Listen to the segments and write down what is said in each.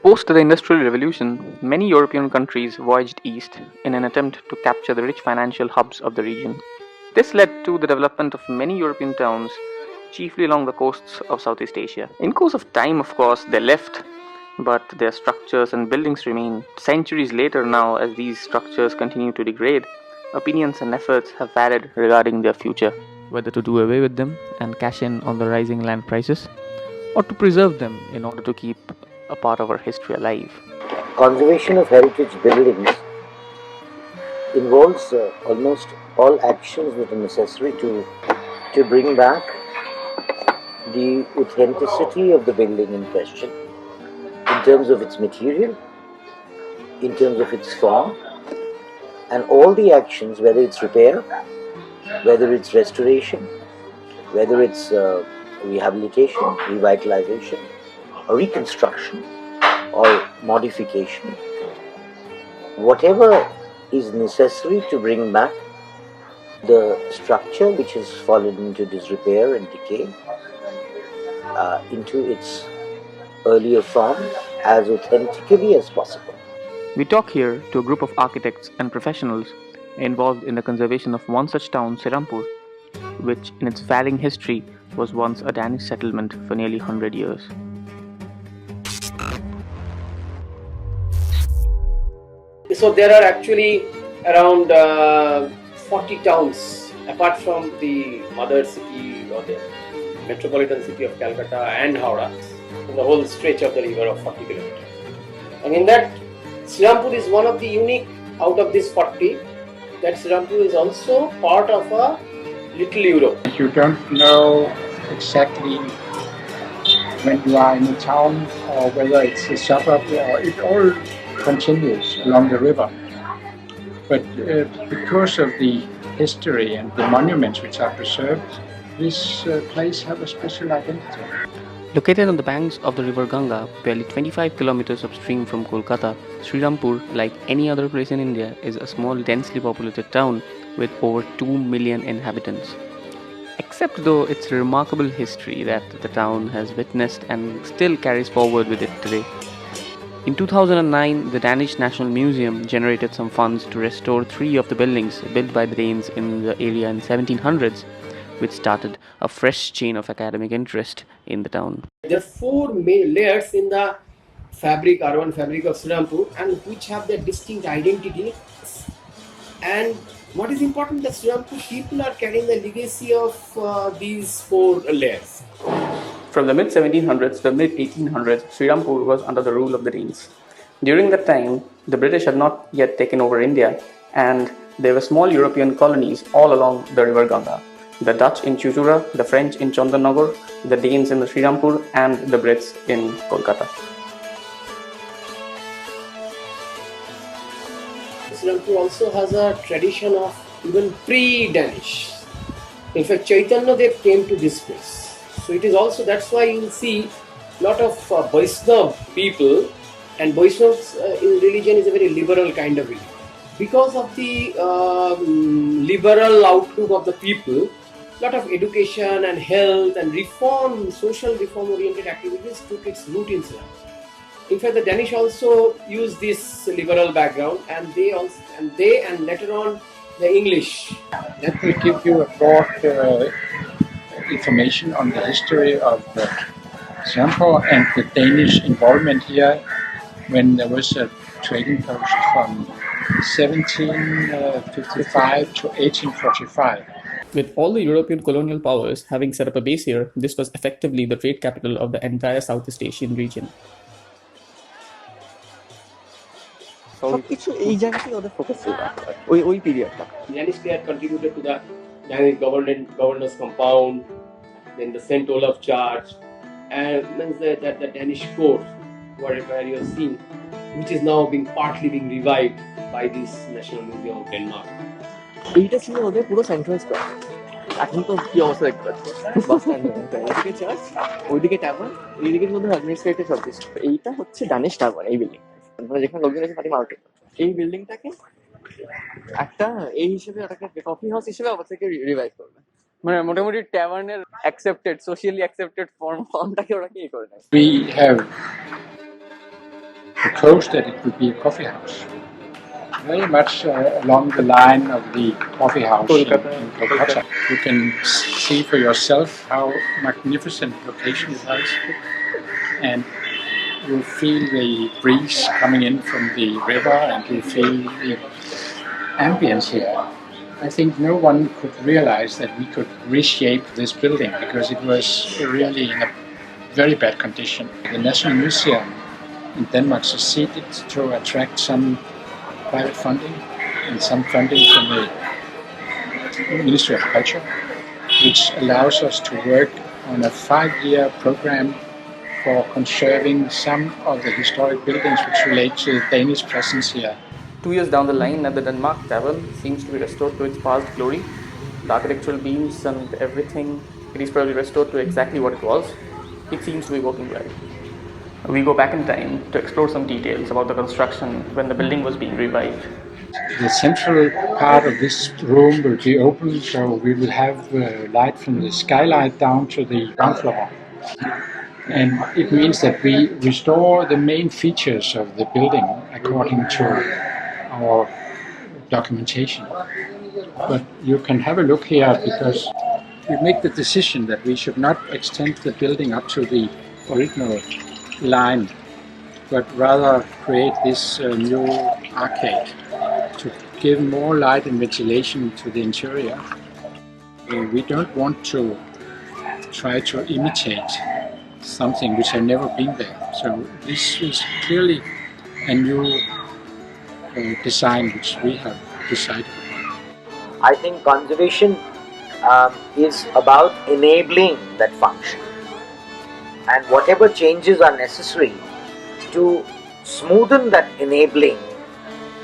Post the Industrial Revolution, many European countries voyaged east in an attempt to capture the rich financial hubs of the region. This led to the development of many European towns, chiefly along the coasts of Southeast Asia. In course of time, of course, they left, but their structures and buildings remain. Centuries later now, as these structures continue to degrade, opinions and efforts have varied regarding their future, whether to do away with them and cash in on the rising land prices, or to preserve them in order to keep a part of our history alive. Conservation of heritage buildings involves almost all actions that are necessary to bring back the authenticity of the building in question in terms of its material, in terms of its form, and all the actions, whether it's repair, whether it's restoration, whether it's rehabilitation, revitalization, or reconstruction, or modification, whatever is necessary to bring back the structure which has fallen into disrepair and decay into its earlier form as authentically as possible. We talk here to a group of architects and professionals involved in the conservation of one such town, Serampore, which in its varying history was once a Danish settlement for nearly 100 years. So there are actually around 40 towns apart from the mother city or the metropolitan city of Calcutta and Howrah in the whole stretch of the river of 40 kilometers. And in that, Serampore is one of the unique out of these 40, that Serampore is also part of a little Europe. You don't know exactly when you are in a town or whether it's a suburb, or it all continues along the river. But because of the history and the monuments which are preserved, this place has a special identity. Located on the banks of the river Ganga, barely 25 kilometers upstream from Kolkata, Serampore, like any other place in India, is a small, densely populated town with over 2 million inhabitants. Except though its remarkable history that the town has witnessed and still carries forward with it today. In 2009, the Danish National Museum generated some funds to restore 3 of the buildings built by the Danes in the area in 1700s, which started a fresh chain of academic interest in the town. There are 4 main layers in the fabric, urban fabric of Serampore, and which have their distinct identity. And what is important, that Serampore people are carrying the legacy of these 4 layers. From the mid-1700s to the mid-1800s, Serampore was under the rule of the Danes. During that time, the British had not yet taken over India, and there were small European colonies all along the river Ganga. The Dutch in Chuchura, the French in Chandanagar, the Danes in the Serampore, and the Brits in Kolkata. Serampore also has a tradition of even pre-Danish. In fact, Chaitanya Dev came to this place. So it is also, that's why you will see a lot of Vaishnava people, and Vaishnava's religion is a very liberal kind of religion. Because of the liberal outlook of the people, a lot of education and health and reform, social reform oriented activities took its root in Serampore. In fact, the Danish also used this liberal background, and they and later on the English. That will give you a broad information on the history of Serampore'S and the Danish involvement here when there was a trading post from 1755 to 1845. With all the European colonial powers having set up a base here, this was effectively the trade capital of the entire Southeast Asian region. সবকিছু এই জায়গাতেই ওদের focus ছিল ওই পিরিয়ডটা। Danish they had contributed to the Danish governor's compound, then the St. Olav Church, and that the Danish court, where you have seen, which is now partly being revived by this National Museum of Denmark. এইটা ছিল ওদের পুরো central square. এখন তো কি অবস্থা দেখতে পাচ্ছি, বাস স্ট্যান্ড, ওইদিকে চার্চ, ওইদিকে টাভার, এইদিকে মধ্যে অ্যাডমিনিস্ট্রেটিভ অফিস। এইটা হচ্ছে ডানিশ টাভার, এই বিল্ডিং, মানে যেখানে লোকজন এসে পার্টি মার্কেট। এই বিল্ডিংটাকে একটা এই হিসেবে ওটাকে কফি হাউস হিসেবে আবার থেকে রিভাইভ করবে, মানে মোটামুটি ট্যাভার্নের অ্যাকসেপ্টেড, সোশিয়ালি অ্যাকসেপ্টেড ফর্মটাকে ওরা কি করে নেয়। We have proposed that it would be a coffee house, very much along the line of the coffee house in Kolkata. You can see for yourself how magnificent location it has, and you feel the breeze coming in from the river, and you feel the ambience here. I think no one could realize that we could reshape this building because it was really in a very bad condition. The National Museum in Denmark succeeded to attract some private funding and some funding from the Ministry of Culture, which allows us to work on a 5-year program for conserving some of the historic buildings which relate to the Danish presence here. 2 years down the line, the Denmark Tavern seems to be restored to its past glory. The architectural beams and everything, it is probably restored to exactly what it was. It seems to be working well. We go back in time to explore some details about the construction when the building was being revived. The central part of this room will be open, so we will have light from the skylight down to the ground floor. And it means that we restore the main features of the building according to our documentation. But you can have a look here because we make the decision that we should not extend the building up to the original line, but rather create this new arcade to give more light and ventilation to the interior. We don't want to try to imitate something which have never been there. So this is clearly a new design which we have decided. I think conservation is about enabling that function, and whatever changes are necessary to smoothen that enabling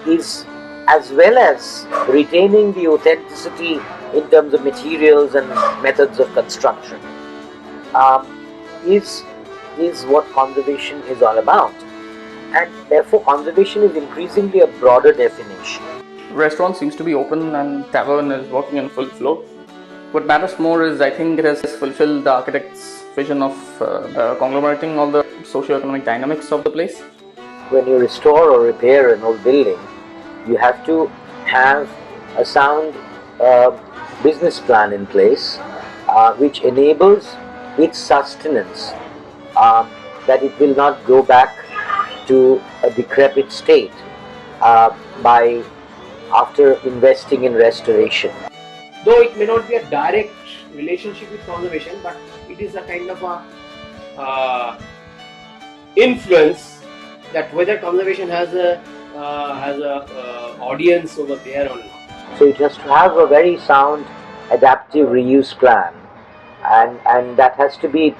is, as well as retaining the authenticity in terms of materials and methods of construction, is what conservation is all about. And therefore conservation is increasingly a broader definition. Restaurant seems to be open and tavern is working in full flow. What matters more is I think it has fulfilled the architect's vision of conglomerating all the socio-economic dynamics of the place. When you restore or repair an old building, you have to have a sound business plan in place which enables its sustenance, that it will not go back to a decrepit state after investing in restoration. Though it may not be a direct relationship with conservation, but it is a kind of a influence that whether conservation has a audience over there or not. So it has to have a very sound adaptive reuse plan, and that has to be,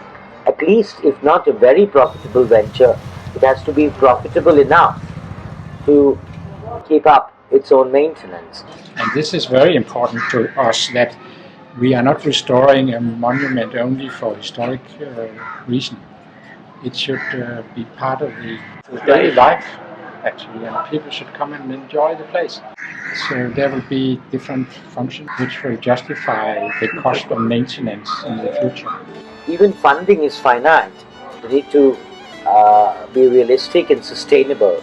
at least if not a very profitable venture, it has to be profitable enough to keep up its own maintenance. And this is very important to us, that we are not restoring a monument only for historic reason. It should be part of the daily life, actually, and people should come and enjoy the place. So there will be different functions which will justify the cost of maintenance in the future. Even funding is finite. You need to be realistic and sustainable.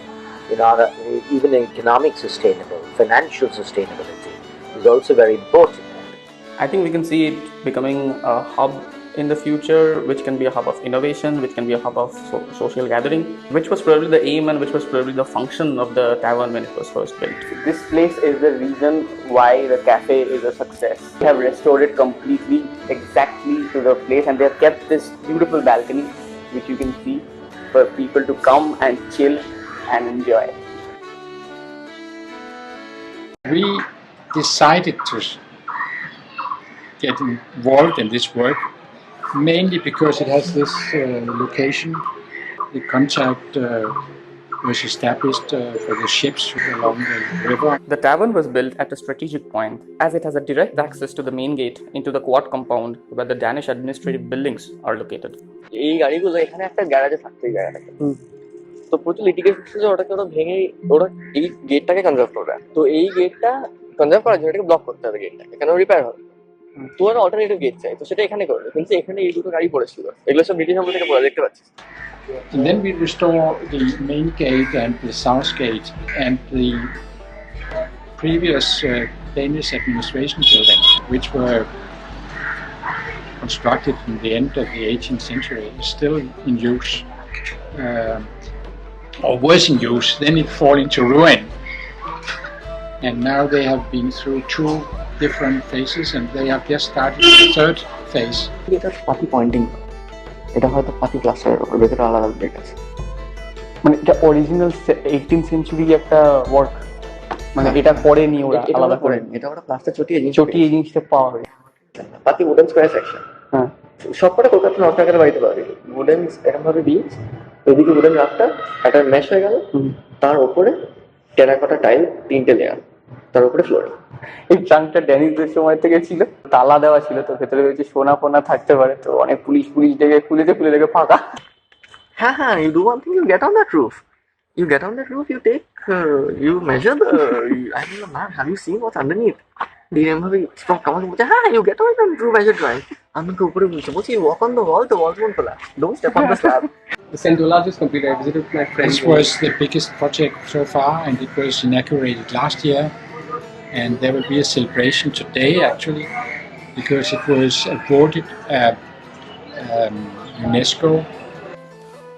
Even economic sustainable, financial sustainability is also very important. I think we can see it becoming a hub in the future, which can be a hub of innovation, which can be a hub of social gathering, which was probably the aim and which was probably the function of the tavern when it was first built. This place is the reason why the cafe is a success. They have restored it completely, exactly to the place, and they have kept this beautiful balcony, which you can see, for people to come and chill and enjoy. We decided to get involved in this work mainly because it has this location. The contact was established for the ships along the river. The tavern was built at a strategic point as it has a direct access to the main gate into the quad compound where the Danish administrative buildings are located. এই গাড়িগুলো এখানে একটা গ্যারাজে থাকতেই জায়গা থাকে, তো প্রচুর litigation হচ্ছে যে ওটাকে ওরা ভেঙে ওরা এই গেটটাকে কনজার্ভ করবে। তো এই গেটটা কনজার্ভ করার জন্য এটাকে ব্লক করতে হবে, গেটটাকে কেন রিপেয়ার হবে। তো ওরা অল্টারনেটিভ গেট চাই, তো সেটা এখানে করবে, কিন্তু এখানে এই দুটো গাড়ি পড়েছিল, এগুলো সব ব্রিটিশ আমল থেকে পড়ে, দেখতে পাচ্ছিস। And then we restore the main gate and the south gate and the previous Danish administration building, which were constructed in the end of the 18th century, is still in use, or was in use. Then it fell into ruin, and now they have been through two different phases, and they have just started the third phase. এটা পাতি Poynting, এটা হয়তো পাতি ক্লাস্টারের উপর, ভেতরে আলাদা break আছে। মানে এটা অরিজিনাল 18th সেঞ্চুরি একটা ওয়ার্ক, মানে এটা পরে নিয়ে ওরা আলাদা করে, এটা ওরা প্লাস্টার চটিয়ে জিনিসটা পাওয়া যায়। পাতি উডেন স্কয়ার সেকশন, হ্যাঁ, সবকটা কলকাতা নর্থ বেঙ্গলের বাড়িতে পাওয়া যায়। উডেন এরকম ভাবে বিচ, ওইদিকে উডেন রাফটা একটা ম্যাশ হয়ে গেল, তার উপরে টেরাকোটা টাইল 3টে লেয়ার, তার উপরে ফ্লোরিং। এই ট্রাঙ্কটা ড্যানিশদের সময় থেকে ছিল, তালা দেওয়া ছিল, তো ভেতরে হয়েছে সোনা ফোনা থাকতে পারে, তো অনেক পুলিশ ডেকে খুলে দেখে ফাঁকা। হ্যাঁ, you do one thing, you get on that roof, you take, you measure the, I don't know, man, have you seen what's underneath? DM ভাবে স্ট্রক আমাকে বলছে, হ্যাঁ, you get on and do measure drawing. আমি তো উপরে বলছি, you walk on the walls won't collapse, don't step on the slab. The St. Olav is completed. I visited my friend. This was the biggest project so far, and it was inaugurated last year. And there will be a celebration today, actually, because it was awarded UNESCO.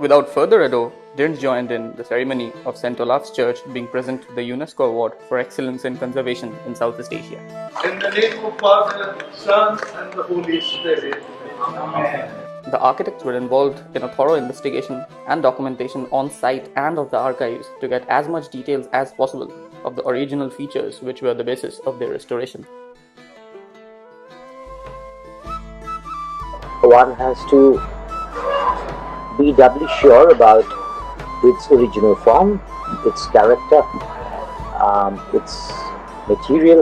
Without further ado, Dynt joined in the ceremony of St. Olaf's Church being present the UNESCO Award for Excellence in Conservation in Southeast Asia. In the name of Father, Son, and the Holy Spirit. Amen. The architects were involved in a thorough investigation and documentation on site and of the archives to get as much details as possible of the original features which were the basis of their restoration. One has to be doubly sure about its original form, its character, its material.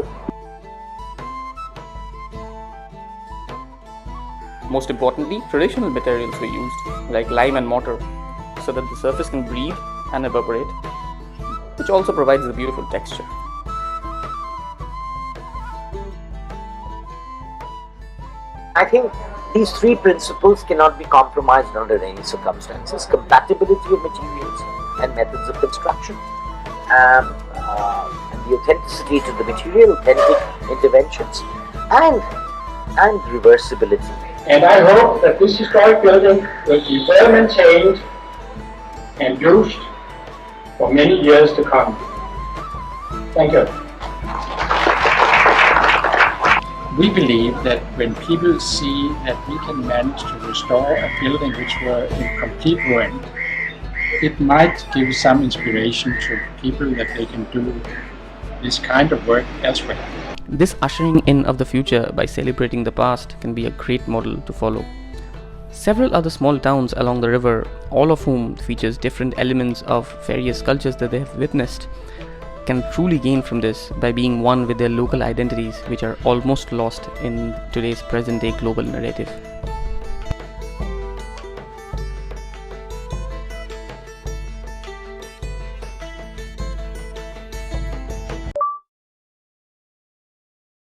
Most importantly, traditional materials were used, like lime and mortar, so that the surface can breathe and evaporate, which also provides a beautiful texture. I think these three principles cannot be compromised under any circumstances: compatibility of materials and methods of construction, and the authenticity to the material, authentic interventions, and reversibility. And I hope that this historic building will be well maintained and used for many years to come. Thank you. We believe that when people see that we can manage to restore a building which were in complete ruin, it might give some inspiration to people that they can do this kind of work elsewhere. This ushering in of the future by celebrating the past can be a great model to follow. Several other small towns along the river, all of whom features different elements of various cultures that they have witnessed, can truly gain from this by being one with their local identities, which are almost lost in today's present-day global narrative.